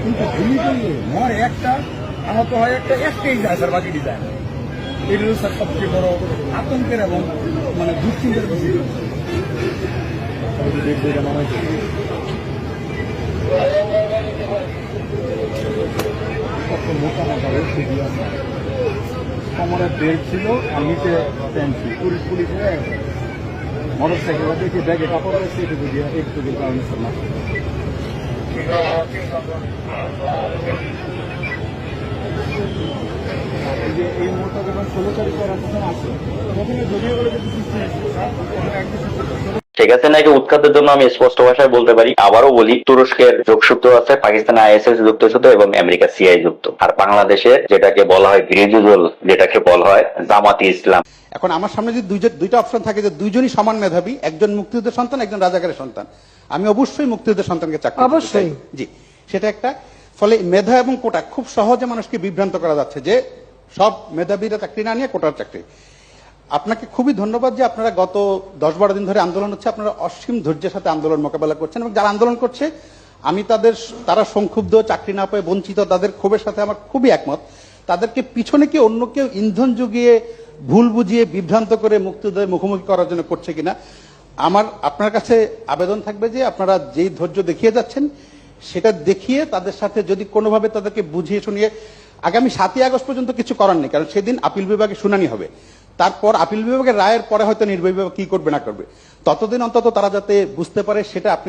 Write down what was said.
কিন্তু ভূমি করলে মনে একটা আহত হয় একটাই যায় স্যার, বাকি ডিজাইন। এটা হচ্ছে স্যার সবচেয়ে বড় আতঙ্কের এবং মানে দুশ্চিন্তার বিষয়। মোটা মোটা কোমরের বেল্ট ছিল আর নিচে প্যান্ট ছিল, পুলিশ হয়ে মোটর সাইকেল দেখে ব্যাগে কাপড় রয়েছে, একটু কারণে স্যার না। এই মুহূর্তে যখন 16 তারিখ করার কথা আছে, প্রথমে যদিও বলে যে ঠিক আছে, নাকি উৎখাতের জন্য আমি স্পষ্ট ভাষায় বলতে পারি, আবারও বলি, তুরস্কের যোগসূত্র আছে, পাকিস্তান আইএসএস যুক্ত সাথে এবং আমেরিকা সিআই যুক্ত, আর বাংলাদেশে যেটাকে বলা হয় বিরোধী দল, যেটাকে বলা হয় জামাতি ইসলাম। এখন আমার সামনে যদি দুইটা অপশন থাকে যে দুইজনই সমান মেধাবী, একজন মুক্তিযুদ্ধের সন্তান, একজন রাজাকারের সন্তান, আমি অবশ্যই মুক্তিযুদ্ধের সন্তানকে চাকরি দিতে চাই। অবশ্যই জি, সেটা একটা। ফলে মেধা এবং কোটা খুব সহজে মানুষকে বিভ্রান্ত করা যাচ্ছে যে সব মেধাবীরা চাকরি না নিয়ে কোটার চাকরি। আপনাকে খুবই ধন্যবাদ যে আপনারা গত 10-12 দিন ধরে আন্দোলন হচ্ছে, আপনারা অসীম ধৈর্যের সাথে আন্দোলন মোকাবেলা করছেন, এবং যারা আন্দোলন করছে আমি তারা সংক্ষুব্ধ, চাকরি না পেয়ে বঞ্চিত, তাদের ক্ষোভের সাথে আমার খুবই একমত। তাদেরকে পিছনে কি অন্য কেউ ইন্ধন জুগিয়ে ভুল বুঝিয়ে বিভ্রান্ত করে মুক্তিযুদ্ধের মুখোমুখি করার জন্য করছে কিনা, আমার আপনার কাছে আবেদন থাকবে যে আপনারা যেই ধৈর্য দেখিয়ে যাচ্ছেন সেটা দেখিয়ে তাদের সাথে যদি কোনোভাবে তাদেরকে বুঝিয়ে শুনিয়ে, আগামী 7ই আগস্ট পর্যন্ত কিছু করার নেই, কারণ সেদিন আপিল বিভাগে শুনানি হবে, তারপর আপিল বিভাগের রায়ের পরে হয়তো নির্বাহী বিভাগ কি করবে না করবে, ততদিন অন্তত তারা যাতে বুঝতে পারে সেটা আপনি